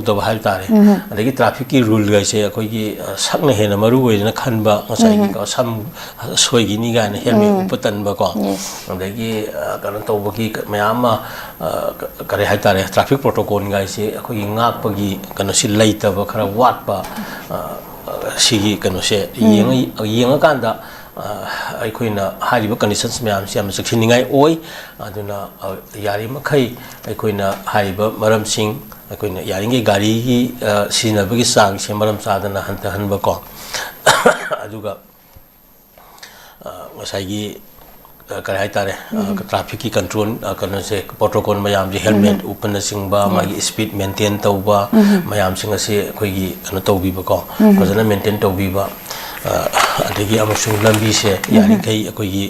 ꯇꯧꯗꯕ ꯍꯥꯏꯕ ꯇꯥꯔꯦ ꯑꯗꯒꯤ ꯇ꯭ꯔꯥꯐꯤꯛꯀꯤ ꯔꯨꯜꯒꯩꯁꯦ ꯑꯩꯈꯣꯏꯒꯤ ꯁꯛꯅ ꯍꯦꯟꯅ ꯃꯔꯨ ꯑꯣꯏꯅ ꯈꯟꯕ ꯉꯁꯥꯏꯒꯤ ꯁꯝ ꯁꯣꯏꯈꯤꯅꯤ ꯀꯥꯏꯅ ꯍꯦꯜꯃꯦꯠ ꯎꯞꯄ ꯇꯟꯕꯀꯣ ꯑꯗꯒꯤ ꯀꯩꯅꯣ ꯇꯧꯕꯒꯤ ꯃꯌꯥꯝ ꯑꯃ ꯀꯔꯤ ꯍꯥꯏꯇꯥꯔꯦ ꯇ꯭ꯔꯥꯐꯤꯛ ꯄ꯭ꯔꯣꯇꯣꯀꯣꯜꯒꯥꯏꯁꯦ ꯑꯩꯈꯣꯏꯒꯤ ꯉꯥꯛꯄꯒꯤ ꯀꯩꯅꯣꯁꯤ ꯂꯩꯇꯕ ꯈꯔ ꯋꯥꯠꯄ ꯁꯤꯒꯤ ꯀꯩꯅꯣꯁꯦ ꯌꯦꯡꯉꯀꯥꯟꯗ ꯑꯩꯈꯣꯏꯅ ꯍꯥꯏꯔꯤꯕ ꯀꯟꯗꯤꯁꯟꯁ ꯃꯌꯥꯝꯁꯤ ꯌꯥꯝꯅ ꯆꯦꯛꯁꯤꯟꯅꯤꯡꯉꯥꯏ ꯑꯣꯏ ꯑꯗꯨꯅ ꯌꯥꯔꯤꯃꯈꯩ ꯑꯩꯈꯣꯏꯅ ꯍꯥꯏꯔꯤꯕ ꯃꯔꯝꯁꯤꯡ ꯑꯩꯈꯣꯏꯅ ꯌꯥꯔꯤꯉꯩ ꯒꯥꯔꯤꯒꯤ ꯁꯤꯖꯤꯟꯅꯕꯒꯤ ꯆꯥꯡꯁꯦ ꯃꯔꯝ ꯆꯥꯗꯅ ꯍꯟꯊꯍꯟꯕꯀꯣ ꯑꯗꯨꯒ ꯉꯁꯥꯏꯒꯤ ꯀꯔꯤ ꯍꯥꯏꯇꯥꯔꯦ ꯇ꯭ꯔꯥꯐꯤꯛꯀꯤ ꯀꯟꯇ꯭ꯔꯣꯜ ꯀꯩꯅꯣꯁꯦ ꯄ꯭ꯔꯣꯇꯣꯀꯣꯜ ꯃꯌꯥꯝꯁꯦ ꯍꯦꯜꯃꯦꯠ ꯎꯞꯄꯅꯆꯤꯡꯕ ꯃꯥꯒꯤ ꯁ꯭ꯄꯤꯠ ꯃꯦꯟꯇꯦꯟ ꯇꯧꯕ ꯃꯌꯥꯝꯁꯤꯡ ꯑꯁꯤ ꯑꯩꯈꯣꯏꯒꯤ ꯀꯩꯅꯣ ꯇꯧꯕꯤꯕꯀꯣ ꯐꯖꯅ ꯃꯦꯟꯇꯦꯟ ꯇꯧꯕꯤꯕ ꯑꯗꯒꯤ ꯑꯃꯁꯨꯡ ꯂꯝꯕꯤꯁꯦ ꯌꯥꯔꯤꯈꯩ ꯑꯩꯈꯣꯏꯒꯤ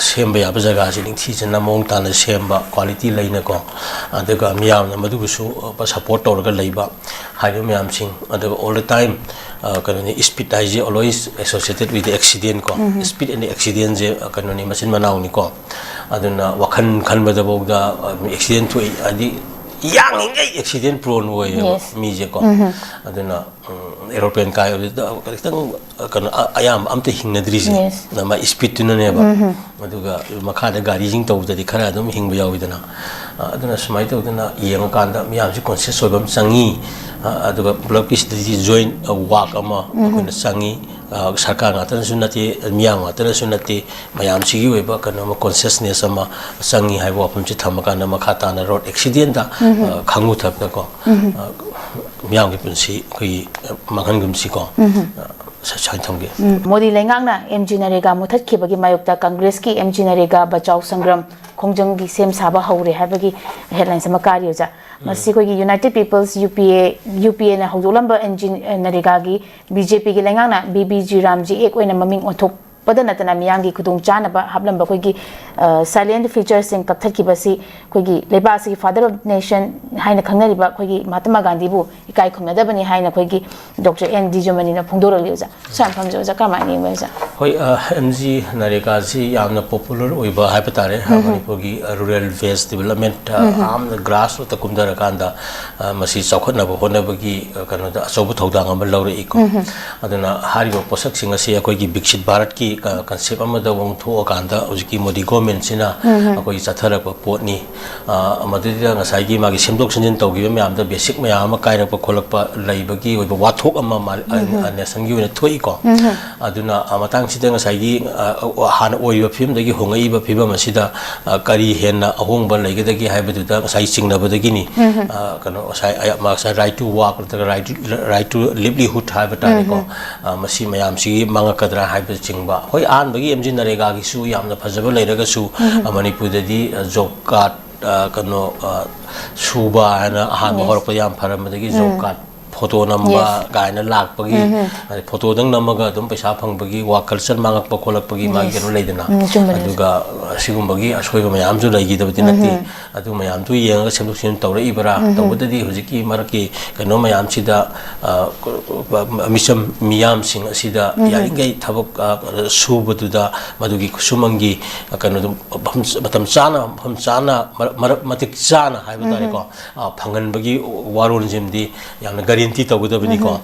ꯁꯦꯝꯕ ꯌꯥꯕ ꯖꯒꯥꯁꯦ ꯅꯤꯡꯊꯤꯖꯅ ꯃꯑꯣꯡ ꯇꯥꯅ ꯁꯦꯝꯕ ꯀ꯭ꯋꯥꯂꯤꯇꯤ ꯂꯩꯅꯀꯣ ꯑꯗꯨꯒ ꯃꯤꯌꯥꯝꯅ ꯃꯗꯨꯕꯨꯁꯨ ꯁꯄꯣꯔꯠ ꯇꯧꯔꯒ ꯂꯩꯕ ꯍꯥꯏꯔꯤꯕ ꯃꯌꯥꯝꯁꯤꯡ ꯑꯗꯨꯒ ꯑꯣꯜ ꯗ ꯇꯥꯏꯝ ꯀꯩꯅꯣꯅꯤ ꯁ꯭ꯄꯤꯠ ꯍꯥꯏꯁꯦ ꯑꯣꯜꯋꯦꯁ ꯑꯦꯁꯣꯁꯤꯌꯦꯇꯦꯠ ꯋꯤꯠ ꯑꯦꯛꯁꯤꯗꯦꯟ ꯀꯣ ꯁ꯭ꯄꯤꯠ ꯑꯦꯟ ꯑꯦꯛꯁꯤꯗꯦꯟꯁꯦ ꯀꯩꯅꯣꯅꯤ ꯃꯆꯤꯟ ꯃꯅꯥꯎꯅꯤꯀꯣ ꯑꯗꯨꯅ ꯋꯥꯈꯜ ꯈꯟꯕꯗꯐꯥꯎꯗ ꯑꯦꯛꯁꯤꯗꯦꯟ ꯊꯣꯛꯏ ꯍꯥꯏꯗꯤ ꯌꯥꯡꯉꯤꯉꯩ ꯑꯦꯛꯁꯤꯗꯦꯟ ꯄ꯭ꯔꯣꯟ ꯑꯣꯏꯌꯦꯕ ꯃꯤꯁꯦꯀꯣ ꯑꯗꯨꯅ ꯑꯦꯔꯣꯄ꯭ꯂꯦꯟ ꯀꯥꯏꯕꯗ ꯈꯤꯇꯪ ꯀꯩꯅꯣ ꯑꯌꯥꯝꯕ ꯑꯝꯇ ꯍꯤꯡꯅꯗ꯭ꯔꯤꯁꯦ ꯃꯥ ꯁ꯭ꯄꯤꯠꯇꯨꯅꯅꯦꯕ ꯑꯗꯨꯒ ꯃꯈꯥꯗ ꯒꯥꯔꯤꯁꯤꯡ ꯇꯧꯕꯗꯗꯤ ꯈꯔ ꯑꯗꯨꯝ ꯍꯤꯡꯕ ꯌꯥꯎꯋꯤꯗꯅ ꯑꯗꯨꯅ ꯁꯨꯃꯥꯏꯅ ꯇꯧꯗꯅ ꯌꯦꯡꯉꯀꯥꯟꯗ ꯃꯤꯌꯥꯝꯁꯤ ꯀꯣꯟꯁꯤꯌꯁ ꯑꯣꯏꯕ ꯑꯃ ꯆꯪꯉꯤ ꯑꯗꯨꯒ ꯄꯨꯂꯞꯀꯤꯁꯤꯗꯗꯤ ꯖꯣꯏꯟ ꯋꯥꯛ ꯑꯃ ꯑꯩꯈꯣꯏꯅ ꯆꯪꯉꯤ ꯁꯔꯀꯥꯔ ꯉꯥꯛꯇꯅꯁꯨ ꯅꯠꯇꯦ ꯃꯤꯌꯥꯝ ꯉꯥꯛꯇꯅꯁꯨ ꯅꯠꯇꯦ ꯃꯌꯥꯝꯁꯤꯒꯤ ꯑꯣꯏꯕ ꯀꯩꯅꯣ ꯀꯣꯟꯁꯤꯌꯁꯅꯦꯁ ꯑꯃ ꯆꯪꯉꯤ ꯍꯥꯏꯕ ꯋꯥꯐꯝꯁꯤ ꯊꯝꯃꯀꯥꯟꯗ ꯃꯈꯥ ꯇꯥꯅ ꯔꯣꯗ ꯑꯦꯛꯁꯤꯗꯦꯟꯗ ꯈꯪꯉꯨꯊꯕꯗꯀꯣ ꯃꯤꯌꯥꯝꯒꯤ ꯄꯨꯟꯁꯤ ꯑꯩꯈꯣꯏꯒꯤ ꯃꯥꯡꯍꯟꯒꯨꯝꯁꯤꯀꯣ ꯁꯨꯃꯥꯏꯅ ꯊꯝꯒꯦ ꯃꯣꯗꯤ ꯂꯩꯉꯥꯛꯅ ꯑꯦꯝꯖꯤ ꯅꯔꯦꯒꯥ ꯃꯨꯊꯠꯈꯤꯕꯒꯤ ꯃꯥꯌꯣꯛꯇ ꯀꯪꯒ꯭ꯔꯦꯁꯀꯤ ꯑꯦꯝꯖꯤ ꯅꯔꯦꯒꯥ ꯕचाव संग्राम ꯈꯣꯡꯖꯪꯒꯤ ꯁꯦꯝ ꯁꯥꯕ ꯍꯧꯔꯦ ꯍꯥꯏꯕꯒꯤ ꯍꯦꯗꯂꯥꯏꯟꯁ ꯑꯃ ꯀꯥꯔꯤ ꯑꯣꯖꯥ ꯃꯁꯤ ꯑꯩꯈꯣꯏꯒꯤ ꯌꯨꯅꯥꯏꯇꯦꯗ ꯄꯤꯄꯜꯁ ꯌꯨꯄꯤꯑꯦꯅ ꯍꯧꯗꯣꯛꯂꯝꯕ ꯑꯦꯝꯖꯤ ꯅꯔꯦꯒꯥꯒꯤ ꯕꯤꯖꯦꯄꯤꯒꯤ ꯂꯩꯉꯥꯛꯅ ꯕꯤꯕꯤꯖꯤ ꯔꯥꯝꯖꯤ ꯑꯦꯛ ꯑꯣꯏꯅ ꯃꯃꯤꯡ ꯑꯣꯟꯊꯣꯛꯄꯗ ꯅꯠꯇꯅ ꯃꯤꯌꯥꯝꯒꯤ ꯈꯨꯗꯣꯡꯆꯥꯅꯕ ꯍꯥꯞꯂꯝꯕ ꯑꯩꯈꯣꯏꯒꯤ ꯁꯥꯏꯂꯦꯟꯠ ꯐꯤꯆꯔꯁꯤꯡ ꯀꯛꯊꯠꯈꯤꯕꯁꯤ ꯑꯩꯈꯣꯏꯒꯤ ꯂꯩꯕꯥꯛꯁꯤꯒꯤ ꯐꯥꯗꯔ ꯑꯣꯐ ꯅꯦꯁꯟ ꯍꯥꯏꯅ ꯈꯪꯅꯔꯤꯕ ꯑꯩꯈꯣꯏꯒꯤ ꯃꯍꯥꯇꯃꯥ ꯒꯥꯟꯙꯤꯕꯨ ꯏꯀꯥꯏ ꯈꯨꯝꯅꯗꯕꯅꯤ ꯍꯥꯏꯅ ꯑꯩꯈꯣꯏꯒꯤ ꯗꯣꯛꯇꯔ ꯑꯦꯟ ꯗꯤꯖꯃꯅꯤꯅ ꯐꯣꯡꯗꯣꯔꯛꯂꯤ ꯑꯣꯖꯥ ꯁꯨꯃꯥꯏꯅ ꯐꯝꯖ ꯑꯣꯖꯥ ꯀꯔꯝꯍꯥꯏꯅ ꯌꯦꯡꯕ ꯑꯣꯖꯥ ꯍꯣꯏ ꯑꯦꯝꯖꯤ ꯅꯔꯦꯒꯥꯁꯤ ꯌꯥꯝꯅ ꯄꯣꯄꯨꯂꯔ ꯑꯣꯏꯕ ꯍꯥꯏꯕ ꯇꯥꯔꯦ ꯃꯅꯤꯄꯨꯔꯒꯤ ꯔꯨꯔꯦꯜ ꯕꯦꯁ ꯗꯤꯕꯦꯂꯞꯃꯦꯟꯠ ꯌꯥꯝꯅ ꯒ꯭ꯔꯥꯁ ꯔꯨꯠꯇ ꯀꯨꯝꯊꯔꯀꯥꯟꯗ ꯃꯁꯤ ꯆꯥꯎꯈꯠꯅꯕ ꯍꯣꯠꯅꯕꯒꯤ ꯀꯩꯅꯣꯗ ꯑꯆꯧꯕ ꯊꯧꯗꯥꯡ ꯑꯃ ꯂꯧꯔꯛꯏꯀꯣ ꯑꯗꯨꯅ ꯍꯥꯏꯔꯤꯕ ꯄꯣꯠꯁꯛꯁꯤꯡ ꯑꯁꯤ ꯑꯩꯈꯣꯏꯒꯤ ꯕꯤꯛꯁꯤꯠ ꯚꯥꯔꯠꯀꯤ ꯀꯟꯁꯦꯞ ꯑꯃꯗ ꯑꯣꯟꯊꯣꯛꯑꯀꯥꯟꯗ ꯍꯧꯖꯤꯛꯀꯤ ꯃꯣꯗꯤ ꯒꯣꯔꯃꯦꯟꯠꯁꯤꯅ ꯑꯩꯈꯣꯏꯒꯤ ꯆꯠꯊꯔꯛꯄ ꯄꯣꯠꯅꯤ ꯃꯗꯨꯗ ꯉꯁꯥꯏꯒꯤ ꯃꯥꯒꯤ ꯁꯦꯝꯗꯣꯛ ꯁꯦꯝꯖꯤꯟ ꯇꯧꯈꯤꯕ ꯃꯌꯥꯝꯗ ꯕꯦꯁꯤꯛ ꯃꯌꯥꯝ ꯑꯃ ꯀꯥꯏꯔꯛꯄ ꯈꯣꯠꯂꯛꯄ ꯂꯩꯕꯒꯤ ꯑꯣꯏꯕ ꯋꯥꯊꯣꯛ ꯑꯃ ꯅꯦꯁꯟꯒꯤ ꯑꯣꯏꯅ ꯊꯣꯛꯏꯀꯣ ꯑꯗꯨꯅ ꯃꯇꯥꯡꯁꯤꯗ ꯉꯁꯥꯏꯒꯤ ꯍꯥꯟꯅ ꯑꯣꯏꯔꯤꯕ ꯐꯤꯕꯝꯗꯒꯤ ꯍꯣꯡꯉꯛꯏꯕ ꯐꯤꯕꯝ ꯑꯁꯤꯗ ꯀꯔꯤ ꯍꯦꯟꯅ ꯑꯍꯣꯡꯕ ꯂꯩꯒꯗꯒꯦ ꯍꯥꯏꯕꯗꯨꯗ ꯉꯁꯥꯏ ꯆꯤꯡꯅꯕꯗꯒꯤꯅꯤ ꯀꯩꯅꯣ ꯉꯁꯥꯏ ꯔꯥꯏꯠ ꯇꯨ ꯋꯥꯛ ꯅꯠꯇ꯭ꯔꯒ ꯔꯥꯏꯠ ꯇꯨ ꯂꯤꯕꯂꯤꯍꯨꯗ ꯍꯥꯏꯕ ꯇꯥꯔꯦꯀꯣ ꯃꯁꯤ ꯃꯌꯥꯝꯁꯤꯒꯤ ꯃꯥꯡꯉꯛꯀꯗ꯭ꯔꯥ ꯍꯥꯏꯕꯆꯤꯡꯕ ꯍꯣꯏ ꯑꯍꯥꯟꯕꯒꯤ ꯑꯦꯝꯖꯤ ꯅꯔꯦꯒꯥꯒꯤꯁꯨ ꯌꯥꯝꯅ ꯐꯖꯕ ꯂꯩꯔꯒꯁꯨ ꯃꯅꯤꯄꯨꯔꯗꯗꯤ ꯖꯣꯕ ꯀꯥꯔꯗ ꯀꯩꯅꯣ ꯁꯨꯕ ꯍꯥꯏꯅ ꯑꯍꯥꯟꯕ ꯍꯧꯔꯛꯄ ꯌꯥꯝ ꯐꯔꯝꯕꯗꯒꯤ ꯖꯣꯕ ꯀꯥꯔꯗ ꯐꯣꯇꯣ ꯅꯝꯕ ꯀꯥꯏꯅ ꯂꯥꯛꯄꯒꯤ ꯐꯣꯇꯣꯗꯪ ꯅꯝꯃꯒ ꯑꯗꯨꯝ ꯄꯩꯁꯥ ꯐꯪꯕꯒꯤ ꯋꯥꯛ ꯀꯜꯆꯔ ꯃꯥꯡꯉꯛꯄ ꯈꯣꯠꯂꯛꯄꯒꯤ ꯃꯥꯒꯤ ꯀꯩꯅꯣ ꯂꯩꯗꯅ ꯑꯗꯨꯒ ꯑꯁꯤꯒꯨꯝꯕꯒꯤ ꯑꯁꯣꯏꯕ ꯃꯌꯥꯝꯁꯨ ꯂꯩꯈꯤꯗꯕꯗꯤ ꯅꯠꯇꯦ ꯑꯗꯨ ꯃꯌꯥꯝꯗꯨ ꯌꯦꯡꯉꯒ ꯁꯦꯝꯗꯣꯛ ꯁꯦꯝꯖꯤꯟ ꯇꯧꯔꯛꯏꯕ꯭ꯔꯥ ꯇꯧꯕꯗꯗꯤ ꯍꯧꯖꯤꯛꯀꯤ ꯃꯔꯛꯀꯤ ꯀꯩꯅꯣ ꯃꯌꯥꯝꯁꯤꯗ ꯃꯤꯆꯝ ಮಿಯಾಮ್ಸಿಂಗ್ ಅಸಿದ ಯಾರಿಂಗೈ ಥಬಕ್ ಸೂಬದುದ ಮದುಗಿ ಕುಸುಮಂಗಿ ಕನದು ಮತಂ ಚಾನ ಮತಿಕ್ ಚಾನ ಹಾಯ್ಬದಾರೆಕೋ ಫಂಗನ್ಬಗಿ ವಾರೋನ್ಜಿಮ್ದಿ ಯಾಮ್ನ ಗ್ಯಾರಂಟಿ ತಗೋದಬನಿಕೋ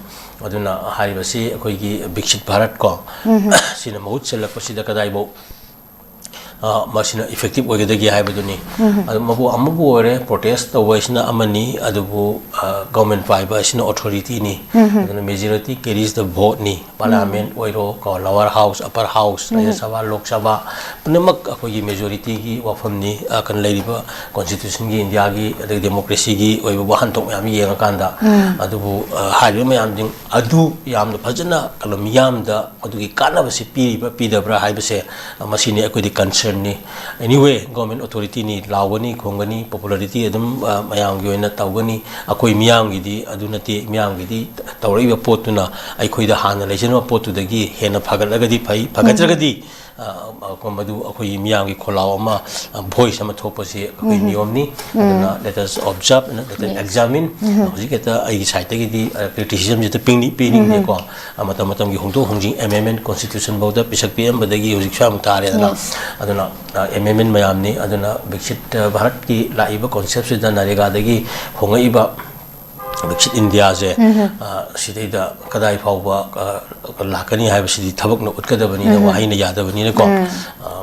ಅದನ್ನ ಹಾಯ್ಬಸಿ ಅಖೋಯ್ಗಿ ಬಿಕ್ಷಿತ್ ಭಾರತ್ ಕೋ ಸಿನ ಮೌತ್ ಸೆಲ್ಲಪಸಿದ ಕದಾಯ್ಬೋ masina effective oigedagi haibaduni adu mabu amabu ore protest tawasina amani adubu government paiba asina authority ni aduna majority carries the vote ni parliament oiro ko lower house upper house rajya sabha lok sabha punamak akogi majority gi wafam ni kan leiriba constitution gi india gi adu democracy gi oiba wahan tok yam yenga kanda adubu haiba mayam ding adu yamna phajana kalam yamda adugi kana basi piriba pidabra haibase masini akodi concern anyway government authority ni lawani khongani popularity adum mayam gi oina tawgani akoi miyam gi di adunati miyam gi di tawriba potuna aikoida hana lejenwa potu dagi hena phagalagadi phai phagatragadi madu akoi miyam gi kholaw ama voice ama thopasi akoi niyom ni aduna let us observe and let us examine hojiketa ai side gi di criticism jeta ping ni ko matam gi hongdo hongjing amendment constitution boda pisak pm badagi hojik sam tare aduna amendment mayam ni aduna biksit bharat ki laiba concept sida narega dagi hongai ba Exit India je sidai da kadai phauba lakani hai basi thabak no utkadabani na wahai na yadabani na ko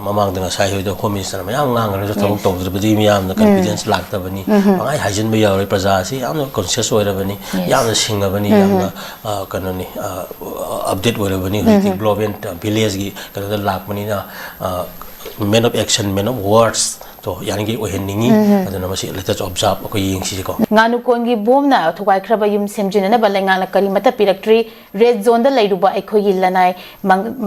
mamang da sai hoida home minister mayam ngang ra thabak tawdrabadi miyam na confidence laktabani mangai haijin ba yawi praja si yam conscious oirabani yam singabani yam kanoni update oirabani hiti global village gi kanada lakmani na men of action men of words to yangi ohenningi aduna masi let observe ko yingsi ko nganu kongi bomna thukai khraba yum semjina na balenga na kari mata piraktree red zone da leiruba ekhogi lanai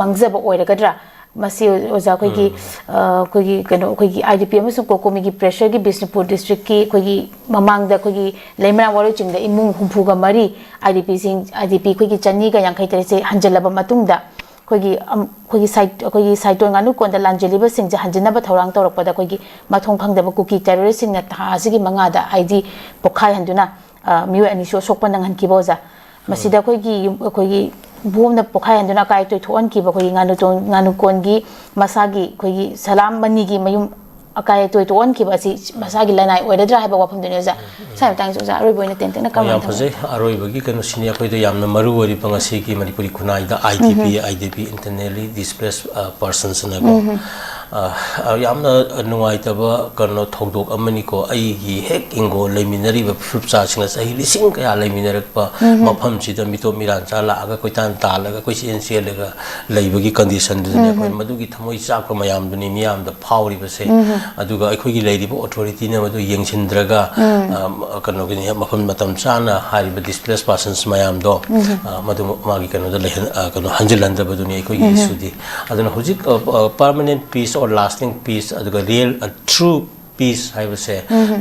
mangjaba oiragadra masi oza kogi kano kogi IDP amasung kokomi gi pressure gi Bishnupur district ki kogi mamang da kogi Lemra waro chingda imung humpuga mari IDP kogi chani ga yankai terese hanjalaba matungda kogi site nganu konda lanjeliba singja hanjina ba thorang torokpada kogi mathong phangdaba cookie terrorist sing na tha asigi manga da ID pokhai handuna miu ani sokpa nang ki boza masida kogi bumna pokhai handuna kai toi thon ki ba kogi nganu kongi masagi kogi salam mani gi mayum akai toi ton ki ba si masagi lanai oida haiba wafam dunya za sai tang so za roi boina ten na kam ya phase aroi bagi kan senior koi da yamna maru wari pangasi ki manipuri kunai da IDP internally displaced persons na ko yamna nuai taba kano thodok amani ko ai gi hek ingo leminari ba frupcha singa sahi lising kaya leminarak pa mafam chi da mito miran cha la aga koi tan ta la ga koi sincere la ga leibagi condition du ne ko madu gi thamoi chak ko mayam du ni miyam da phawri ba se aduga akhoi gi leiri bo authority ne madu yengsindraga kano gi mafam matam chana hari ba displaced persons mayam do madu magi kano da lehen kano hanjilan da badu ni akhoi gi sudi aduna hojik permanent peace or lasting peace aduga real true peace hai ba se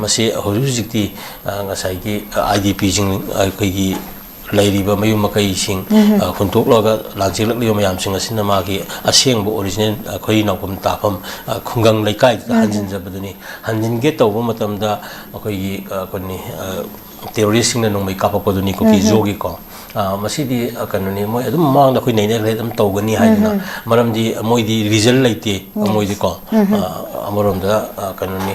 masi hojik ti ngasai gi IDP jing akhoi gi leiriba mayum makai sing khuntok loga langjilak liyo mayam sing asina magi aseng bo original khoi nakum tapam khungang laikai hanjin jabaduni hanjin ge tawba matamda akhoi konni terrorist sing na nongmai kapapoduni ko ki jogi ko masidi kanoni moi adum mang da khoi nei nei adum tawgani haidina maramdi moi di result laite moi di ko amarom da kanoni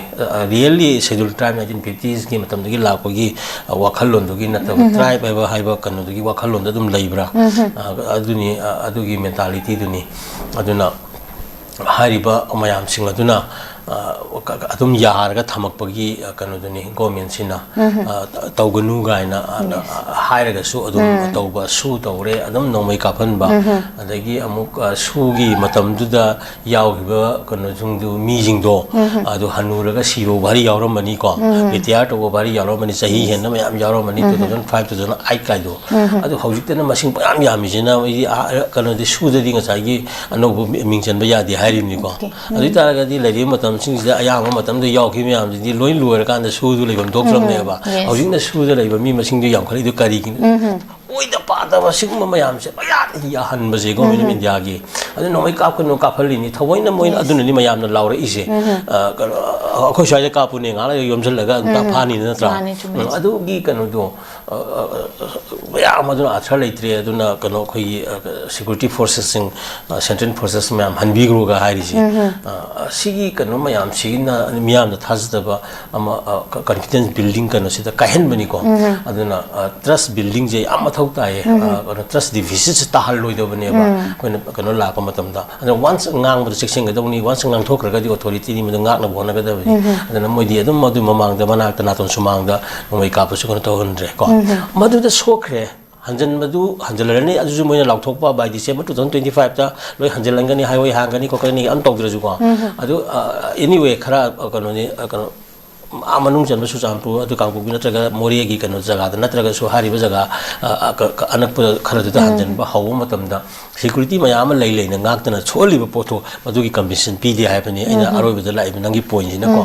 really schedule time 1950s ki matam gi la ko gi wakhalon du gi na ta tribe ba haiba kanu du gi wakhalon da dum leibra aduni adugi mentality duni aduna hariba mayam sing aduna adum yahar ga thamak pagi kanu duni government sina tawganu gaina hairaga su adum tawba su tawre adum nomai kaphan ba adagi amuk su gi matam duda yawgiba kanu jungdu mi jingdo adu hanuraga siro bari yawramani ko retire to bari yawramani sahi henna mayam yawramani 2005 2008 kaido adu hojikna masing payam yami jina kanu di su da dinga sagi anobu mingchan ba yadi harini ko adu taraga di lari matam singda ayama matam do yaw ki myam di loin luar kan da su du leibam dokram ne ba hojikna su da leiba mi masing do yam khali do kari ki oi da pa da masing ma mayam se ya ya han ba se go min india gi adu no mai kap ko no kapali ni thawaina moina aduna ni mayam na laura ise akhoi sai ka pu ne ngala yom jal laga ta phani na tra adu gi kanu do ya maduna athra leitre aduna kanu khoi security forces sing central forces mayam hanbi gro ga hairi ji sigi kanu mayam sigina miyam da thazda ba ama confidence building kanu sida kahen bani ko aduna trust building je ama thauta ye trust deficit ta hal loi do bani ba koina kanu la pa matam da once ngang ba section ga do ni once ngang thok ra ga di authority ni ma ngak na bona ga da bani aduna moi di adum madu mamang da manak ta na ton sumang da moi ka pa su kono to hundre ko madu da sokre hanjan madu hanjalarani aju moina lauthokpa by December 2025 ta loi hanjalangani highway hangani ko kani am tawdra ju ko adu anyway khara kano ni kano amanung janba su champu adu kangpu bi natraga mori gi kano jaga da natraga su hari ba jaga anak khara da hanjan ba hawu matam da security mayam lai lai na ngak tana choli ba poto madu gi commission pi di haipani ina aroi ba lai ba nangi point ni na ko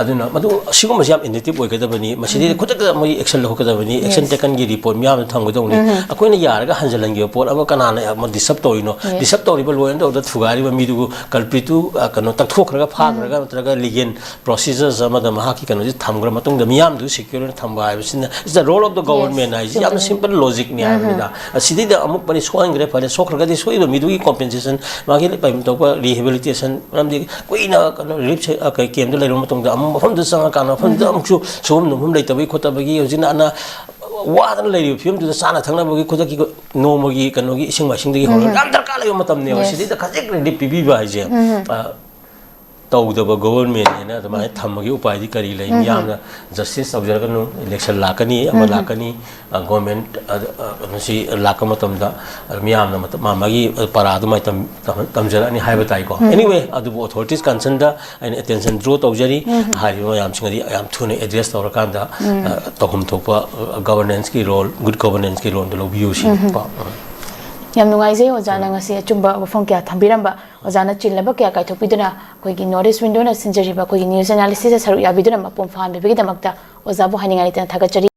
aduna madu sigo masam initiative oi ga da bani masidi khutaka moi action lo ka da bani action taken gi report myam thang go dong ni akoina yaraga hanjalang gi report aba kana na ma disap to ino disap to ri ba loyan do da thugari ba mi du kalpitu kano tak thok raga pha raga natraga legal procedures ama da ma ki kano ji thamgra matung da miyam du security thamba ai sin is the role of the government ai yam simple logic ni ai da sidi da amuk pani soang gre pare sokra di soi mi du compensation magi pai to rehabilitation ram di koina kano rip kai kem da lai rom tong da am phom da sang kana phom da amchu som no phom lai tabai khota bagi hojina ana ꯋꯥꯗꯅ ꯂꯩꯔꯤꯕ ꯐꯤꯕꯝꯗꯨꯗ ꯆꯥꯅ ꯊꯛꯅꯕꯒꯤ ꯈꯨꯗꯛꯀꯤ ꯅꯣꯡꯃꯒꯤ ꯀꯩꯅꯣꯒꯤ ꯏꯁꯤꯡ ꯃꯥꯏꯁꯤꯡꯗꯒꯤ ꯍꯧꯔꯒ ꯌꯥꯝ ꯗꯔꯀꯥꯔ ꯂꯩꯕ ꯃꯇꯝꯅꯦꯕ ꯁꯤꯗꯩꯗ ꯈꯖꯤꯛ ꯔꯤꯂꯤꯐ ꯄꯤꯕꯤꯕ ꯍꯥꯏꯁꯦ ꯇꯧꯗꯕ ꯒꯣꯕꯔꯃꯦꯟꯅ ꯑꯗꯨꯃꯥꯏꯅ ꯊꯝꯕꯒꯤ ꯎꯄꯥꯏꯗꯤ ꯀꯔꯤ ꯂꯩ ꯃꯤꯌꯥꯝꯅ ꯖꯁꯇꯤꯁ ꯇꯧꯖꯔꯒꯅꯨ ꯏꯂꯦꯛꯁꯟ ꯂꯥꯛꯀꯅꯤ ꯑꯃ ꯂꯥꯛꯀꯅꯤ ꯒꯣꯔꯃꯦꯟ ꯀꯩꯅꯣꯁꯤ ꯂꯥꯛꯄ ꯃꯇꯝꯗ ꯃꯤꯌꯥꯝꯅ ꯃꯥꯒꯤ ꯄꯔꯥꯗꯨ ꯃꯥꯏ ꯇꯝꯖꯔꯛꯑꯅꯤ ꯍꯥꯏꯕ ꯇꯥꯏꯀꯣ ꯑꯦꯅꯤꯋꯦ ꯑꯗꯨꯕꯨ ꯑꯣꯊꯣꯔꯤꯇꯤꯁ ꯀꯟꯁꯔꯟꯗ ꯑꯩꯅ ꯑꯦꯇꯦꯟꯁꯟ ꯗ꯭ꯔꯣ ꯇꯧꯖꯔꯤ ꯍꯥꯏꯔꯤꯕ ꯃꯌꯥꯝꯁꯤꯡ ꯌꯥꯝ ꯊꯨꯅ ꯑꯦꯗ꯭ꯔꯦꯁ ꯇꯧꯔꯀꯥꯟꯗ ꯇꯧꯐꯝ ꯊꯣꯛꯄ ꯒꯕꯔꯅꯦꯟꯁꯀꯤ ꯔꯣꯜ ꯒꯨꯗ ꯒꯕꯔꯅꯦꯟꯁꯀꯤ ꯔꯣꯜꯗꯣ ꯂꯧꯕꯤꯌꯨ ꯁꯤꯅꯤꯀꯣ ꯌꯥꯝ ꯅꯨꯡꯉꯥꯏꯖꯩ ꯑꯣꯖꯥꯅ ꯉꯁꯤ ꯑꯆꯨꯝꯕ ꯋꯥꯐꯝ ꯀꯌꯥ ꯊꯝꯕꯤꯔꯝꯕ ꯑꯣꯖꯥꯅ ꯆꯤꯜꯂꯕ ꯀꯌꯥ ꯀꯥꯏꯊꯣꯛꯄꯤꯗꯨꯅ ꯑꯩꯈꯣꯏꯒꯤ ꯅꯣꯔꯠ ꯏꯁ ꯋꯤꯟꯗꯣꯅ ꯁꯤꯟꯖꯔꯤꯕ ꯑꯩꯈꯣꯏꯒꯤ ꯅ꯭ꯌꯨꯁ ꯑꯦꯅꯥꯂꯤꯁꯤꯁꯇ ꯁꯔꯨꯛ ꯌꯥꯕꯤꯗꯨꯅ ꯃꯄꯨꯡ ꯐꯥꯍꯟꯕꯤꯕꯒꯤꯗꯃꯛꯇ ꯑꯣꯖꯥꯕꯨ ꯍꯥꯏꯅꯤꯡꯉꯥꯏ ꯂꯩꯇꯅ ꯊꯥꯒꯠꯆꯔꯤ